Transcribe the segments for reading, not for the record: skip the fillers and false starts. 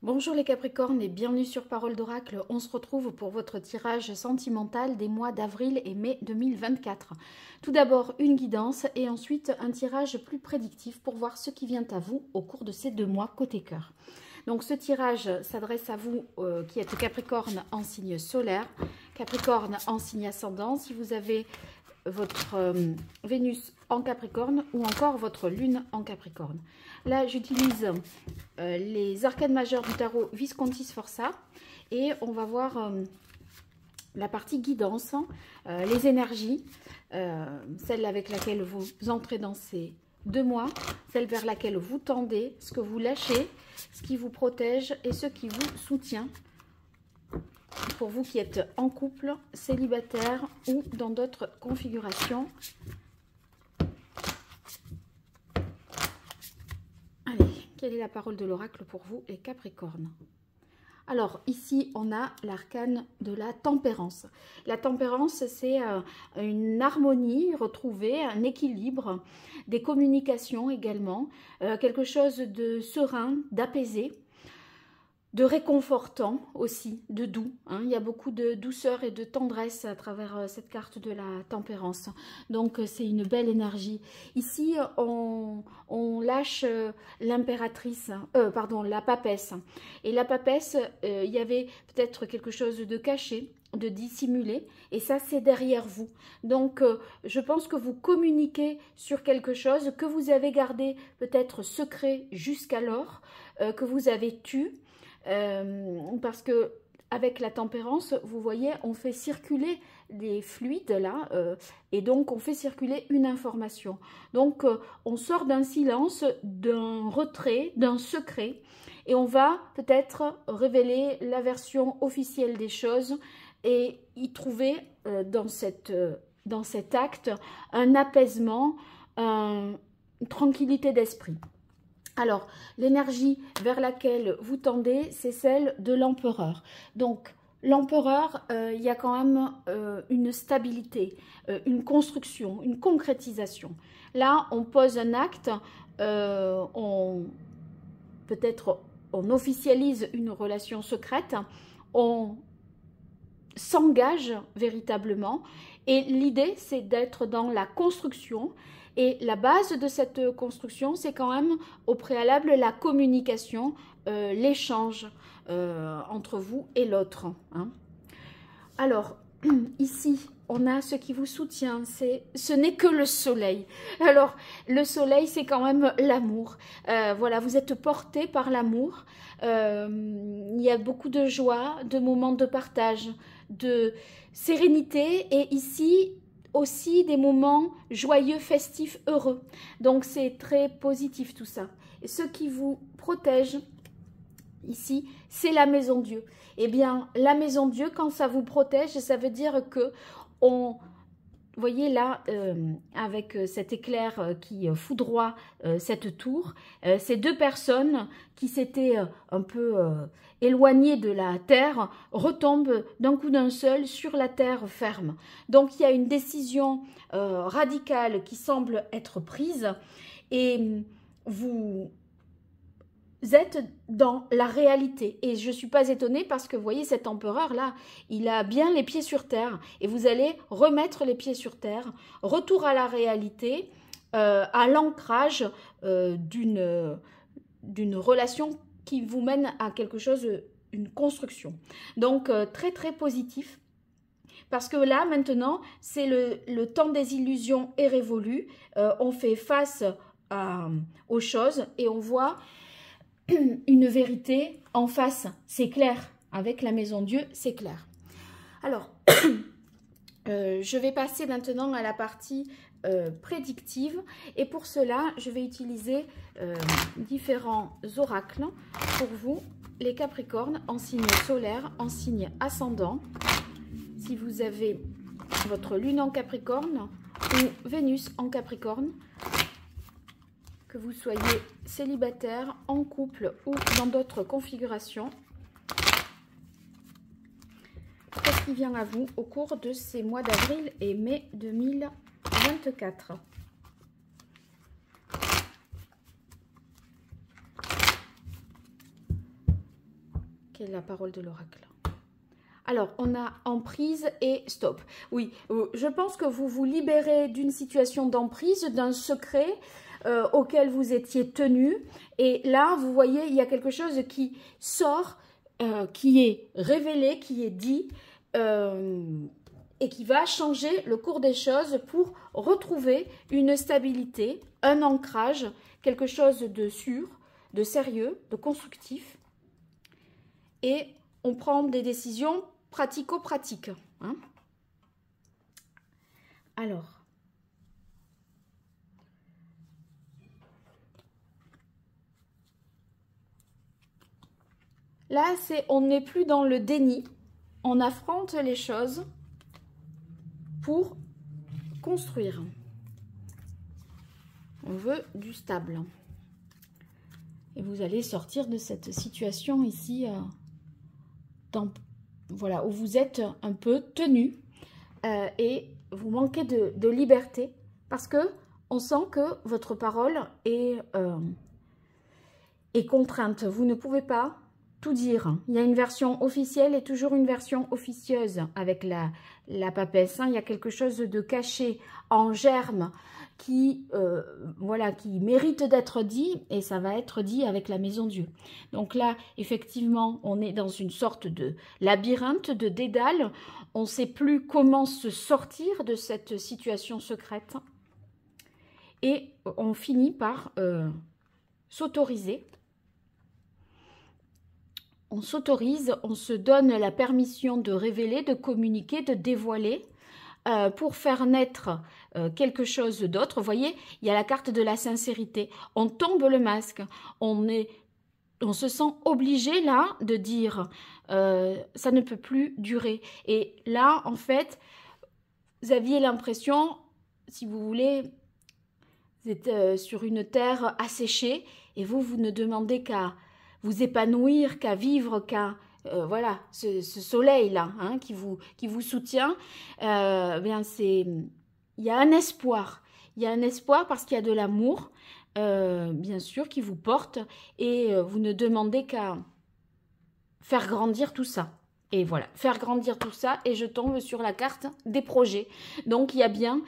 Bonjour les Capricornes et bienvenue sur Parole d'Oracle. On se retrouve pour votre tirage sentimental des mois d'avril et mai 2024. Tout d'abord une guidance et ensuite un tirage plus prédictif pour voir ce qui vient à vous au cours de ces 2 mois côté cœur. Donc ce tirage s'adresse à vous qui êtes Capricorne en signe solaire, Capricorne en signe ascendant. Si vous avez votre Vénus en Capricorne ou encore votre Lune en Capricorne. Là, j'utilise les arcanes majeures du tarot Visconti Sforza et on va voir la partie guidance, les énergies, celle avec laquelle vous entrez dans ces 2 mois, celle vers laquelle vous tendez, ce que vous lâchez, ce qui vous protège et ce qui vous soutient. Pour vous qui êtes en couple, célibataire ou dans d'autres configurations. Allez, quelle est la parole de l'oracle pour vous, les Capricornes? Alors, ici, on a l'arcane de la tempérance. La tempérance, c'est une harmonie retrouvée, un équilibre, des communications également, quelque chose de serein, d'apaisé, de réconfortant aussi, de doux. Hein. Il y a beaucoup de douceur et de tendresse à travers cette carte de la tempérance. Donc, c'est une belle énergie. Ici, on lâche l'impératrice, pardon, la papesse. Et la papesse, il y avait peut-être quelque chose de caché, de dissimulé. Et ça, c'est derrière vous. Donc, je pense que vous communiquez sur quelque chose que vous avez gardé peut-être secret jusqu'alors, que vous avez tu. Parce que avec la tempérance, vous voyez, on fait circuler les fluides là, et donc on fait circuler une information. Donc on sort d'un silence, d'un retrait, d'un secret, et on va peut-être révéler la version officielle des choses et y trouver dans cet acte un apaisement, une tranquillité d'esprit. Alors, l'énergie vers laquelle vous tendez, c'est celle de l'empereur. Donc, l'empereur, il y a quand même une stabilité, une construction, une concrétisation. Là, on pose un acte, peut-être on officialise une relation secrète, on s'engage véritablement. Et l'idée, c'est d'être dans la construction. Et la base de cette construction, c'est quand même au préalable la communication, l'échange entre vous et l'autre. Hein. Alors, ici, on a ce qui vous soutient, ce n'est que le soleil. Alors, le soleil, c'est quand même l'amour. Voilà, vous êtes porté par l'amour. Il y a beaucoup de joie, de moments de partage, de sérénité. Et ici, aussi des moments joyeux, festifs, heureux. Donc, c'est très positif tout ça. Et ce qui vous protège, ici, c'est la maison Dieu. Eh bien, la maison Dieu, quand ça vous protège, ça veut dire que vous voyez là, avec cet éclair qui foudroie cette tour, ces 2 personnes qui s'étaient un peu éloignées de la terre retombent d'un coup d'un seul sur la terre ferme. Donc, il y a une décision radicale qui semble être prise et vous êtes dans la réalité. Et je ne suis pas étonnée parce que, vous voyez, cet empereur-là, il a bien les pieds sur terre. Et vous allez remettre les pieds sur terre. Retour à la réalité, à l'ancrage d'une relation qui vous mène à quelque chose, une construction. Donc, très, très positif. Parce que là, maintenant, c'est le temps des illusions est révolu. On fait face aux choses et on voit une vérité en face, c'est clair. Avec la maison Dieu, c'est clair. Alors, je vais passer maintenant à la partie prédictive. Et pour cela, je vais utiliser différents oracles pour vous, les Capricornes, en signe solaire, en signe ascendant. Si vous avez votre Lune en Capricorne ou Vénus en Capricorne, que vous soyez célibataire, en couple ou dans d'autres configurations. Qu'est-ce qui vient à vous au cours de ces mois d'avril et mai 2024? Quelle est la parole de l'oracle? Alors, on a emprise et stop. Oui, je pense que vous vous libérez d'une situation d'emprise, d'un secret auquel vous étiez tenu. Et là, vous voyez, il y a quelque chose qui sort, qui est révélé, qui est dit, et qui va changer le cours des choses pour retrouver une stabilité, un ancrage, quelque chose de sûr, de sérieux, de constructif. Et on prend des décisions pratico-pratiques. Hein. Alors, là, on n'est plus dans le déni. On affronte les choses pour construire. On veut du stable. Et vous allez sortir de cette situation ici, voilà, où vous êtes un peu tenu et vous manquez de liberté parce que on sent que votre parole est contrainte. Vous ne pouvez pas tout dire. Il y a une version officielle et toujours une version officieuse avec la papesse. Il y a quelque chose de caché, en germe, qui, voilà, qui mérite d'être dit, et ça va être dit avec la Maison Dieu. Donc là, effectivement, on est dans une sorte de labyrinthe, de dédale. On ne sait plus comment se sortir de cette situation secrète. Et on finit par s'autoriser. On s'autorise, on se donne la permission de révéler, de communiquer, de dévoiler pour faire naître quelque chose d'autre. Vous voyez, il y a la carte de la sincérité. On tombe le masque. On se sent obligé là de dire ça ne peut plus durer. Et là, en fait, vous aviez l'impression, si vous voulez, vous êtes sur une terre asséchée et vous ne demandez qu'à vous épanouir, qu'à vivre, qu'à voilà, ce soleil-là hein, qui vous soutient. Bien il y a un espoir. Il y a un espoir parce qu'il y a de l'amour, bien sûr, qui vous porte et vous ne demandez qu'à faire grandir tout ça. Et voilà, faire grandir tout ça et je tombe sur la carte des projets. Donc, il y a bien,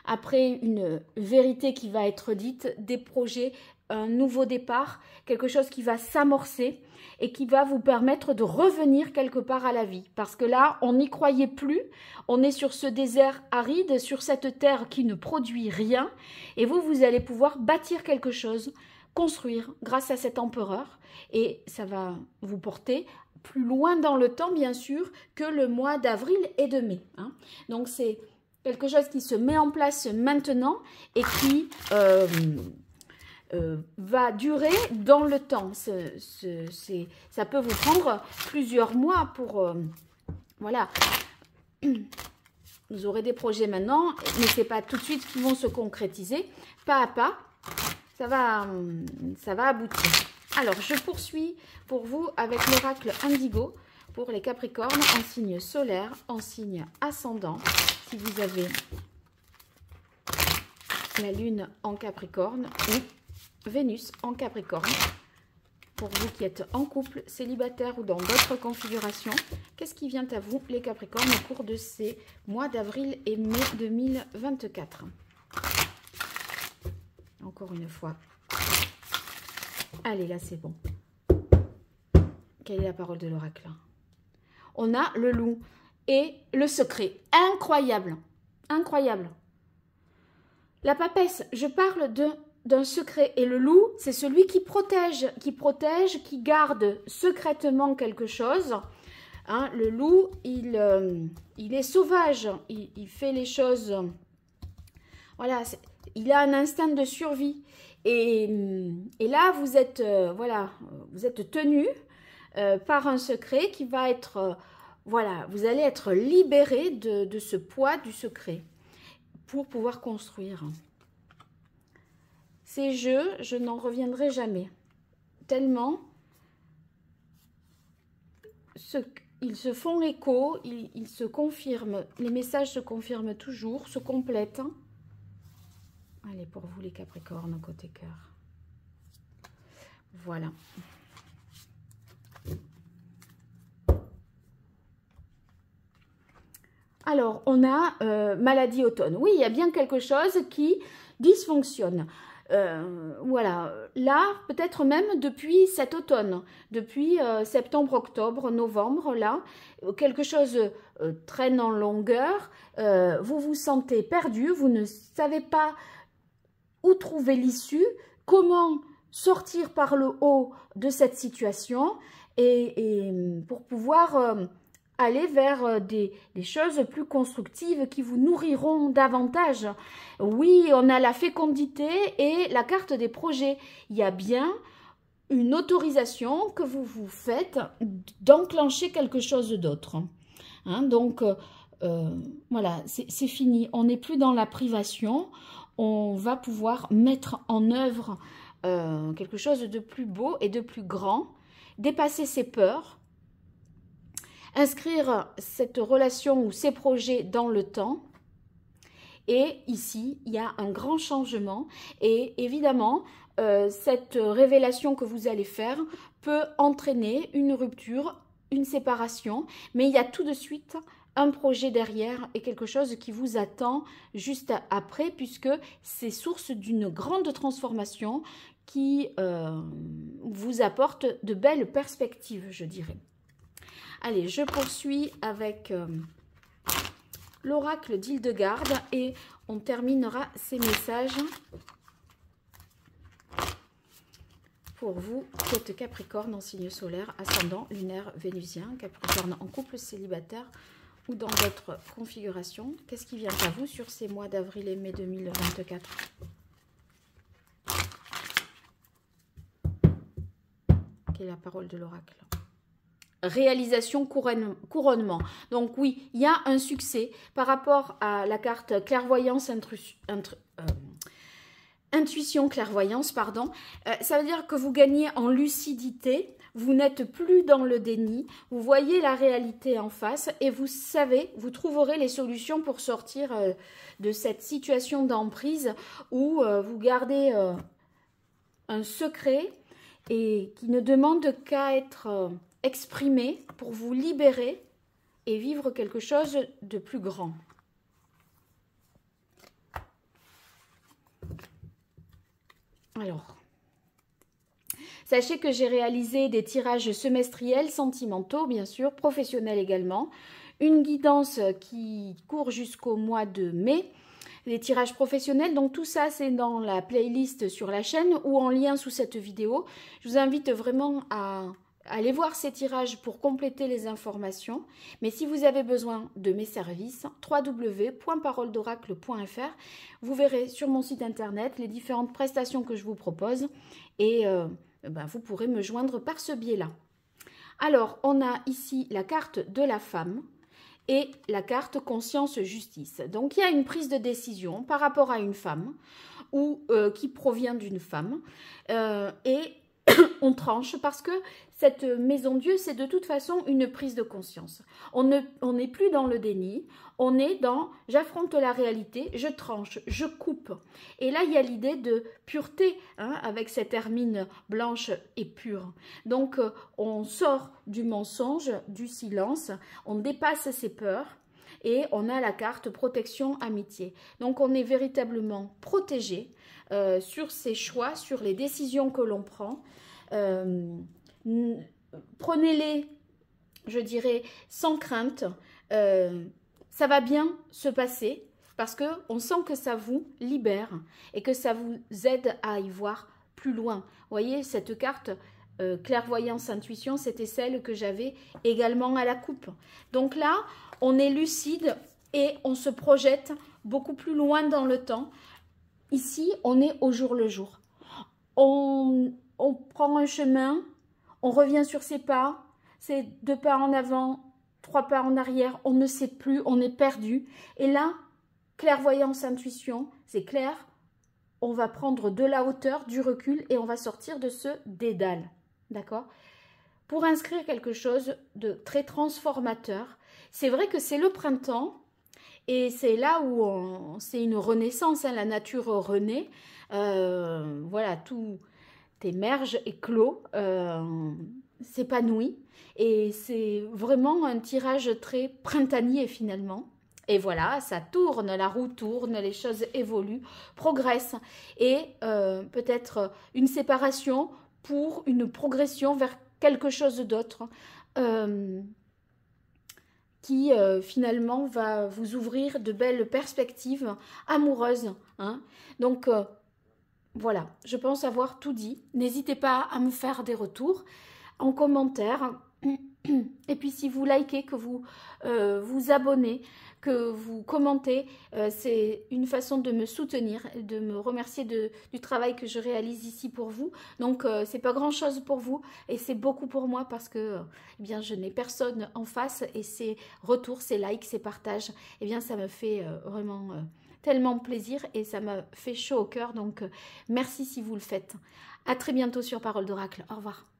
après une vérité qui va être dite, des projets, un nouveau départ, quelque chose qui va s'amorcer et qui va vous permettre de revenir quelque part à la vie. Parce que là, on n'y croyait plus, on est sur ce désert aride, sur cette terre qui ne produit rien, et vous allez pouvoir bâtir quelque chose, construire grâce à cet empereur, et ça va vous porter plus loin dans le temps, bien sûr, que le mois d'avril et de mai. Hein. Donc, c'est quelque chose qui se met en place maintenant et qui va durer dans le temps. Ça peut vous prendre plusieurs mois pour... voilà. Vous aurez des projets maintenant, mais ce n'est pas tout de suite qu'ils vont se concrétiser. Pas à pas, ça va aboutir. Alors, je poursuis pour vous avec l'oracle Indigo pour les Capricornes en signe solaire, en signe ascendant. Si vous avez la Lune en Capricorne ou Vénus en Capricorne. Pour vous qui êtes en couple, célibataire ou dans d'autres configurations, qu'est-ce qui vient à vous, les Capricornes, au cours de ces mois d'avril et mai 2024? Encore une fois. Allez, là, c'est bon. Quelle est la parole de l'oracle? On a le loup et le secret. Incroyable. Incroyable. La papesse, je parle d'un secret. Et le loup, c'est celui qui protège, qui garde secrètement quelque chose. Hein, le loup, il est sauvage. Il fait les choses... Voilà, il a un instinct de survie. Et là, vous êtes, voilà, vous êtes tenu par un secret qui va être... voilà, vous allez être libéré de ce poids du secret pour pouvoir construire. Ces jeux, je n'en reviendrai jamais. Tellement, ils se font écho, ils se confirment. Les messages se confirment toujours, se complètent. Allez, pour vous les Capricornes, côté cœur. Voilà. Alors, on a maladie automne. Oui, il y a bien quelque chose qui dysfonctionne. Voilà, là, peut-être même depuis cet automne, depuis septembre, octobre, novembre, là, quelque chose traîne en longueur, vous vous sentez perdu, vous ne savez pas où trouver l'issue, comment sortir par le haut de cette situation et pour pouvoir aller vers des choses plus constructives qui vous nourriront davantage. Oui, on a la fécondité et la carte des projets. Il y a bien une autorisation que vous vous faites d'enclencher quelque chose d'autre. Hein, donc, voilà, c'est fini. On n'est plus dans la privation. On va pouvoir mettre en œuvre quelque chose de plus beau et de plus grand, dépasser ses peurs, inscrire cette relation ou ces projets dans le temps. Et ici, il y a un grand changement. Et évidemment, cette révélation que vous allez faire peut entraîner une rupture, une séparation. Mais il y a tout de suite un projet derrière et quelque chose qui vous attend juste après, puisque c'est source d'une grande transformation qui vous apporte de belles perspectives, je dirais. Allez, je poursuis avec l'oracle d'Hildegarde et on terminera ces messages pour vous qui êtes Capricorne en signe solaire, ascendant, lunaire, vénusien, Capricorne en couple, célibataire ou dans votre configuration. Qu'est-ce qui vient à vous sur ces mois d'avril et mai 2024? Quelle est la parole de l'oracle? Réalisation, couronnement. Donc oui, il y a un succès par rapport à la carte clairvoyance, intuition, clairvoyance, pardon. Ça veut dire que vous gagnez en lucidité, vous n'êtes plus dans le déni, vous voyez la réalité en face et vous savez, vous trouverez les solutions pour sortir de cette situation d'emprise où vous gardez un secret et qui ne demande qu'à être exprimé pour vous libérer et vivre quelque chose de plus grand. Alors, sachez que j'ai réalisé des tirages semestriels, sentimentaux, bien sûr, professionnels également, une guidance qui court jusqu'au mois de mai, les tirages professionnels, donc tout ça c'est dans la playlist sur la chaîne ou en lien sous cette vidéo. Je vous invite vraiment à aller voir ces tirages pour compléter les informations. Mais si vous avez besoin de mes services, www.paroledoracle.fr, vous verrez sur mon site internet les différentes prestations que je vous propose et vous pourrez me joindre par ce biais-là. Alors, on a ici la carte de la femme et la carte conscience-justice. Donc, il y a une prise de décision par rapport à une femme ou qui provient d'une femme et on tranche parce que cette maison Dieu, c'est de toute façon une prise de conscience. On n'est plus dans le déni, on est dans j'affronte la réalité, je tranche, je coupe. Et là, il y a l'idée de pureté avec cette hermine blanche et pure. Donc, on sort du mensonge, du silence, on dépasse ses peurs et on a la carte protection, amitié. Donc, on est véritablement protégé sur ses choix, sur les décisions que l'on prend. Prenez-les, je dirais, sans crainte. Ça va bien se passer parce qu'on sent que ça vous libère et que ça vous aide à y voir plus loin. Vous voyez, cette carte clairvoyance, intuition, c'était celle que j'avais également à la coupe. Donc là, on est lucide et on se projette beaucoup plus loin dans le temps. Ici, on est au jour le jour. On prend un chemin, on revient sur ses pas, c'est 2 pas en avant, 3 pas en arrière, on ne sait plus, on est perdu. Et là, clairvoyance, intuition, c'est clair, on va prendre de la hauteur, du recul et on va sortir de ce dédale, d'accord? Pour inscrire quelque chose de très transformateur, c'est vrai que c'est le printemps et c'est là où c'est une renaissance, la nature renaît, voilà, tout émerge, éclot, s'épanouit et c'est vraiment un tirage très printanier finalement. Et voilà, ça tourne, la roue tourne, les choses évoluent, progressent. Et peut-être une séparation pour une progression vers quelque chose d'autre qui finalement va vous ouvrir de belles perspectives amoureuses. Hein. Donc voilà, je pense avoir tout dit. N'hésitez pas à me faire des retours en commentaire. Et puis si vous likez, que vous vous abonnez, que vous commentez, c'est une façon de me soutenir, de me remercier du travail que je réalise ici pour vous. Donc c'est pas grand chose pour vous et c'est beaucoup pour moi parce que eh bien je n'ai personne en face et ces retours, ces likes, ces partages, eh bien ça me fait vraiment tellement plaisir et ça m'a fait chaud au cœur. Donc merci si vous le faites. À très bientôt sur Parole d'Oracle. Au revoir.